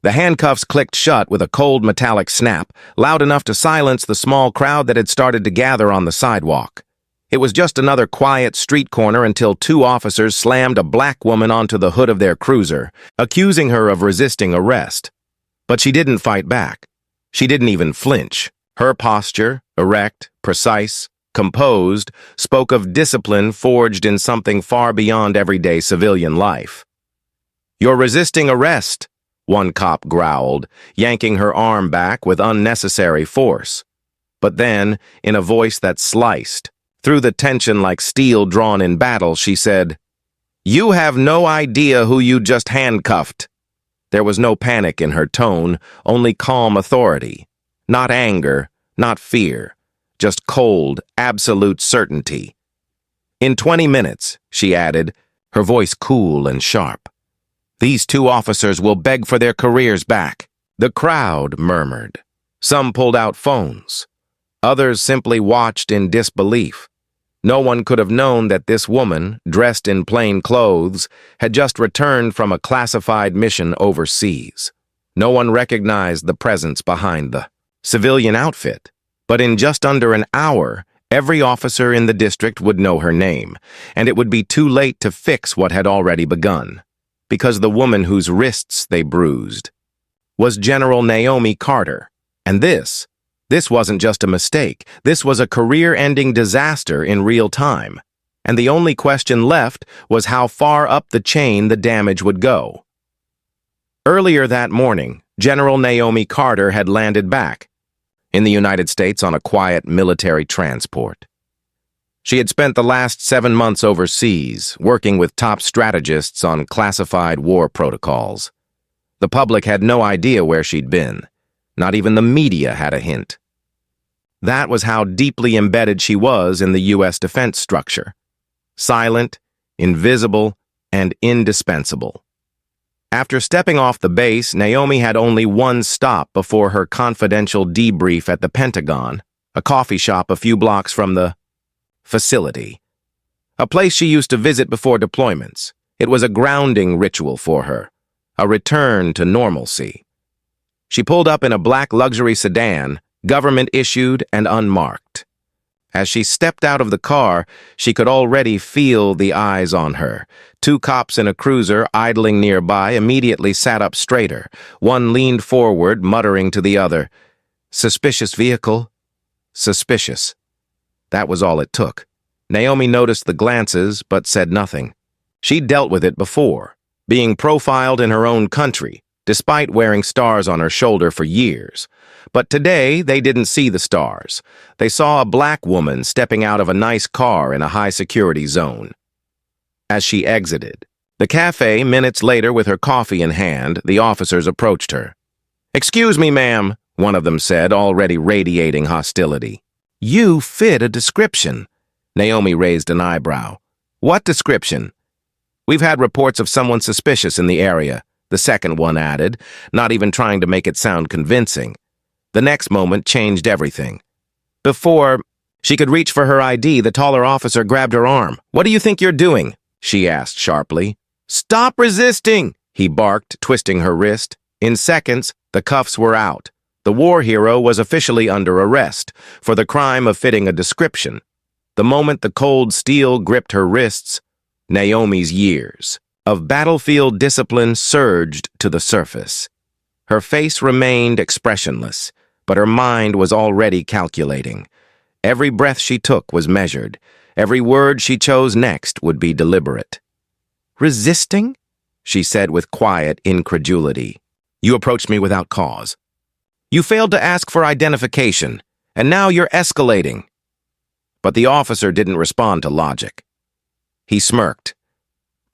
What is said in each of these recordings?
The handcuffs clicked shut with a cold metallic snap, loud enough to silence the small crowd that had started to gather on the sidewalk. It was just another quiet street corner until two officers slammed a black woman onto the hood of their cruiser, accusing her of resisting arrest. But she didn't fight back. She didn't even flinch. Her posture, erect, precise, composed, spoke of discipline forged in something far beyond everyday civilian life. "You're resisting arrest," one cop growled, yanking her arm back with unnecessary force. But then, in a voice that sliced through the tension like steel drawn in battle, she said, "You have no idea who you just handcuffed." There was no panic in her tone, only calm authority. Not anger, not fear, just cold, absolute certainty. "In 20 minutes, she added, her voice cool and sharp, "these two officers will beg for their careers back." The crowd murmured. Some pulled out phones. Others simply watched in disbelief. No one could have known that this woman, dressed in plain clothes, had just returned from a classified mission overseas. No one recognized the presence behind the civilian outfit. But in just under an hour, every officer in the district would know her name, and it would be too late to fix what had already begun. Because the woman whose wrists they bruised was General Naomi Carter. And this wasn't just a mistake. This was a career-ending disaster in real time. And the only question left was how far up the chain the damage would go. Earlier that morning, General Naomi Carter had landed back in the United States on a quiet military transport. She had spent the last 7 months overseas, working with top strategists on classified war protocols. The public had no idea where she'd been. Not even the media had a hint. That was how deeply embedded she was in the U.S. defense structure. Silent, invisible, and indispensable. After stepping off the base, Naomi had only one stop before her confidential debrief at the Pentagon, a coffee shop a few blocks from the facility. A place she used to visit before deployments. It was a grounding ritual for her, a return to normalcy. She pulled up in a black luxury sedan, government-issued and unmarked. As she stepped out of the car, she could already feel the eyes on her. Two cops in a cruiser idling nearby immediately sat up straighter. One leaned forward, muttering to the other, "Suspicious vehicle? Suspicious." That was all it took. Naomi noticed the glances, but said nothing. She'd dealt with it before, being profiled in her own country, despite wearing stars on her shoulder for years. But today, they didn't see the stars. They saw a black woman stepping out of a nice car in a high-security zone. As she exited the cafe minutes later with her coffee in hand, the officers approached her. "Excuse me, ma'am," one of them said, already radiating hostility. "You fit a description." Naomi raised an eyebrow. "What description?" "We've had reports of someone suspicious in the area," the second one added, not even trying to make it sound convincing. The next moment changed everything. Before she could reach for her ID, the taller officer grabbed her arm. "What do you think you're doing?" she asked sharply. "Stop resisting!" he barked, twisting her wrist. In seconds, the cuffs were out. The war hero was officially under arrest for the crime of fitting a description. The moment the cold steel gripped her wrists, Naomi's years of battlefield discipline surged to the surface. Her face remained expressionless, but her mind was already calculating. Every breath she took was measured. Every word she chose next would be deliberate. "Resisting?" she said with quiet incredulity. "You approached me without cause. You failed to ask for identification, and now you're escalating." But the officer didn't respond to logic. He smirked.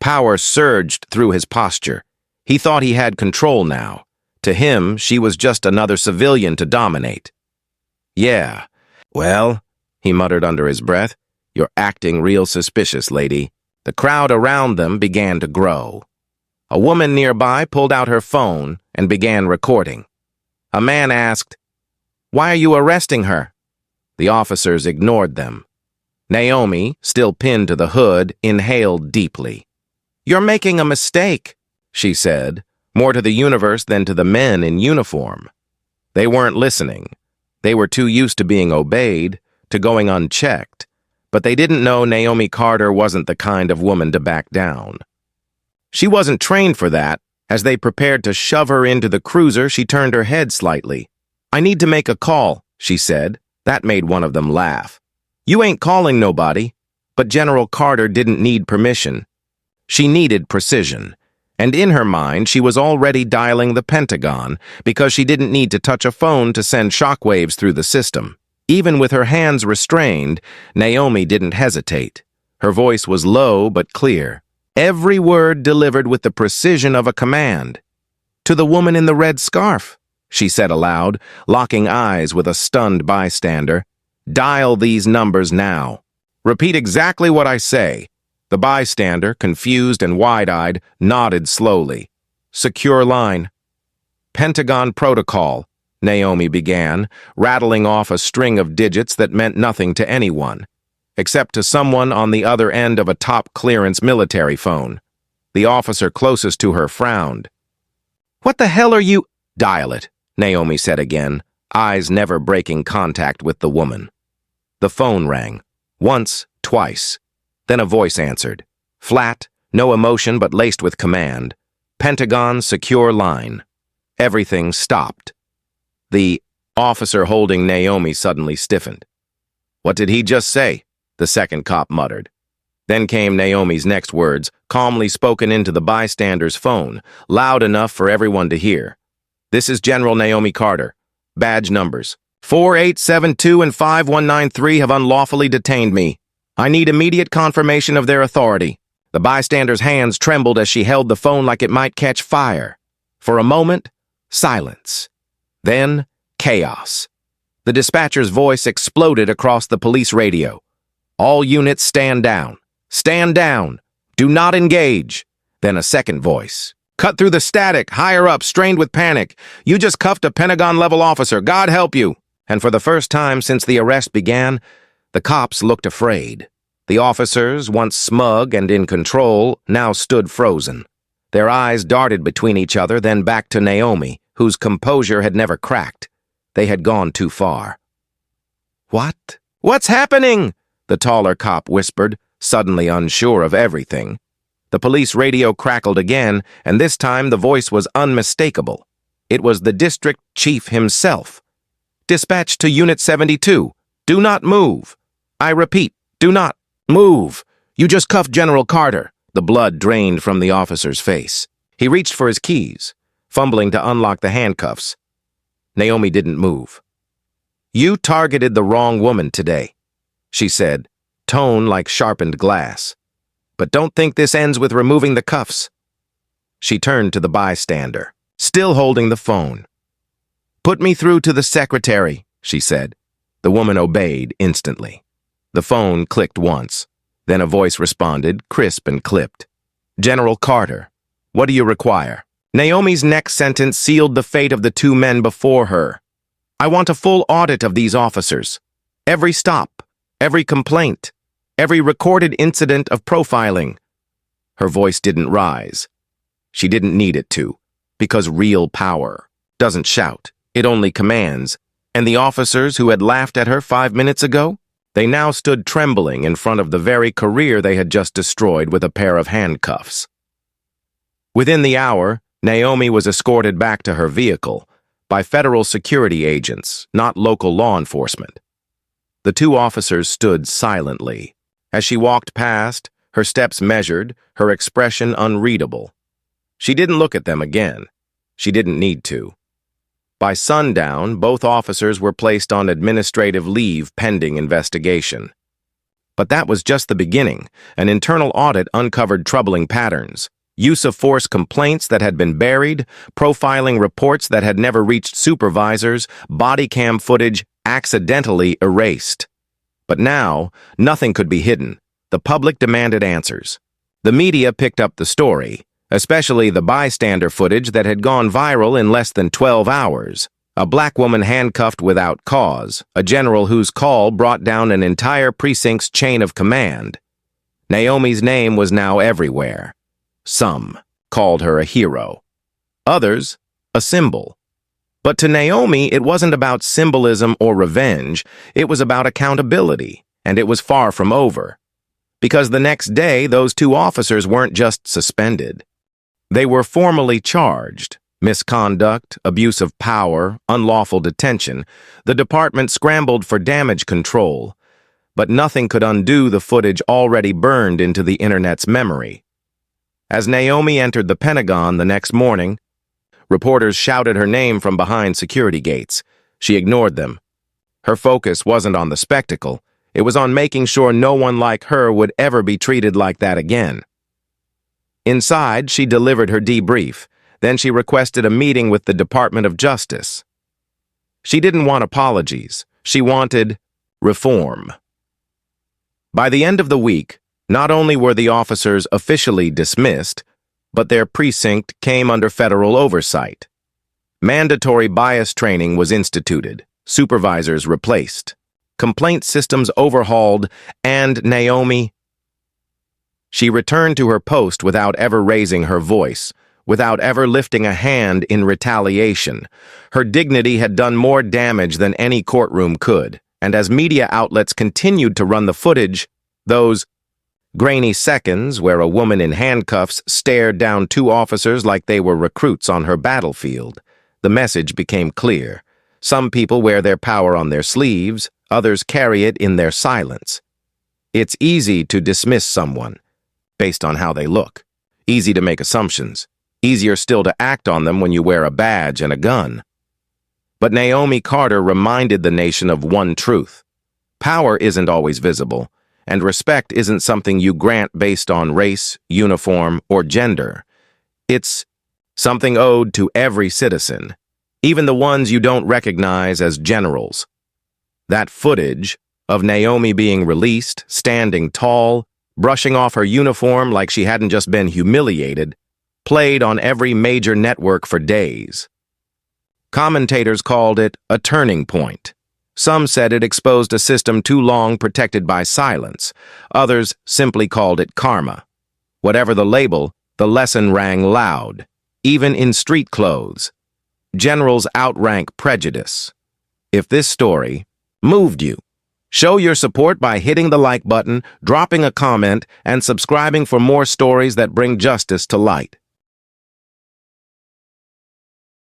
Power surged through his posture. He thought he had control now. To him, she was just another civilian to dominate. "Yeah, well," he muttered under his breath, "you're acting real suspicious, lady." The crowd around them began to grow. A woman nearby pulled out her phone and began recording. A man asked, "Why are you arresting her?" The officers ignored them. Naomi, still pinned to the hood, inhaled deeply. "You're making a mistake," she said, more to the universe than to the men in uniform. They weren't listening. They were too used to being obeyed, to going unchecked, but they didn't know Naomi Carter wasn't the kind of woman to back down. She wasn't trained for that. As they prepared to shove her into the cruiser, she turned her head slightly. "I need to make a call," she said. That made one of them laugh. "You ain't calling nobody." But General Carter didn't need permission. She needed precision. And in her mind, she was already dialing the Pentagon because she didn't need to touch a phone to send shockwaves through the system. Even with her hands restrained, Naomi didn't hesitate. Her voice was low but clear. Every word delivered with the precision of a command. "To the woman in the red scarf," she said aloud, locking eyes with a stunned bystander. "Dial these numbers now. Repeat exactly what I say." The bystander, confused and wide-eyed, nodded slowly. "Secure line." "Pentagon protocol," Naomi began, rattling off a string of digits that meant nothing to anyone, except to someone on the other end of a top-clearance military phone. The officer closest to her frowned. "What the hell are you—" "Dial it," Naomi said again, eyes never breaking contact with the woman. The phone rang. Once, twice. Then a voice answered. Flat, no emotion but laced with command. "Pentagon secure line." Everything stopped. The officer holding Naomi suddenly stiffened. "What did he just say?" the second cop muttered. Then came Naomi's next words, calmly spoken into the bystander's phone, loud enough for everyone to hear. "This is General Naomi Carter. Badge numbers 4872 and 5193 have unlawfully detained me. I need immediate confirmation of their authority." The bystander's hands trembled as she held the phone like it might catch fire. For a moment, silence. Then, chaos. The dispatcher's voice exploded across the police radio. "All units stand down. Stand down. Do not engage." Then a second voice. "Cut through the static, higher up, strained with panic. You just cuffed a Pentagon-level officer. God help you." And for the first time since the arrest began, the cops looked afraid. The officers, once smug and in control, now stood frozen. Their eyes darted between each other, then back to Naomi, whose composure had never cracked. They had gone too far. "What? What's happening?" the taller cop whispered, suddenly unsure of everything. The police radio crackled again, and this time the voice was unmistakable. It was the district chief himself. "Dispatch to Unit 72. Do not move. I repeat, do not move. You just cuffed General Carter." The blood drained from the officer's face. He reached for his keys, fumbling to unlock the handcuffs. Naomi didn't move. "You targeted the wrong woman today," she said, tone like sharpened glass. "But don't think this ends with removing the cuffs." She turned to the bystander, still holding the phone. "Put me through to the secretary," she said. The woman obeyed instantly. The phone clicked once. Then a voice responded, crisp and clipped. "General Carter, what do you require?" Naomi's next sentence sealed the fate of the two men before her. "I want a full audit of these officers. Every stop, every complaint, every recorded incident of profiling." Her voice didn't rise. She didn't need it to, because real power doesn't shout, it only commands. And the officers who had laughed at her 5 minutes ago? They now stood trembling in front of the very career they had just destroyed with a pair of handcuffs. Within the hour, Naomi was escorted back to her vehicle by federal security agents, not local law enforcement. The two officers stood silently. As she walked past, her steps measured, her expression unreadable. She didn't look at them again. She didn't need to. By sundown, both officers were placed on administrative leave pending investigation. But that was just the beginning. An internal audit uncovered troubling patterns. Use of force complaints that had been buried, profiling reports that had never reached supervisors, body cam footage accidentally erased. But now, nothing could be hidden. The public demanded answers. The media picked up the story, especially the bystander footage that had gone viral in less than 12 hours. A black woman handcuffed without cause, a general whose call brought down an entire precinct's chain of command. Naomi's name was now everywhere. Some called her a hero. Others, a symbol. But to Naomi, it wasn't about symbolism or revenge. It was about accountability, and it was far from over. Because the next day, those two officers weren't just suspended. They were formally charged. Misconduct, abuse of power, unlawful detention. The department scrambled for damage control, but nothing could undo the footage already burned into the internet's memory. As Naomi entered the Pentagon the next morning, reporters shouted her name from behind security gates. She ignored them. Her focus wasn't on the spectacle. It was on making sure no one like her would ever be treated like that again. Inside, she delivered her debrief. Then she requested a meeting with the Department of Justice. She didn't want apologies. She wanted reform. By the end of the week, not only were the officers officially dismissed, but their precinct came under federal oversight. Mandatory bias training was instituted, supervisors replaced, complaint systems overhauled, and Naomi... She returned to her post without ever raising her voice, without ever lifting a hand in retaliation. Her dignity had done more damage than any courtroom could, and as media outlets continued to run the footage, those grainy seconds where a woman in handcuffs stared down two officers like they were recruits on her battlefield, the message became clear. Some people wear their power on their sleeves, others carry it in their silence. It's easy to dismiss someone based on how they look, easy to make assumptions. Easier still to act on them when you wear a badge and a gun. But Naomi Carter reminded the nation of one truth. Power isn't always visible, and respect isn't something you grant based on race, uniform, or gender. It's something owed to every citizen, even the ones you don't recognize as generals. That footage of Naomi being released, standing tall, brushing off her uniform like she hadn't just been humiliated, played on every major network for days. Commentators called it a turning point. Some said it exposed a system too long protected by silence. Others simply called it karma. Whatever the label, the lesson rang loud, even in street clothes. Generals outrank prejudice. If this story moved you, show your support by hitting the like button, dropping a comment, and subscribing for more stories that bring justice to light.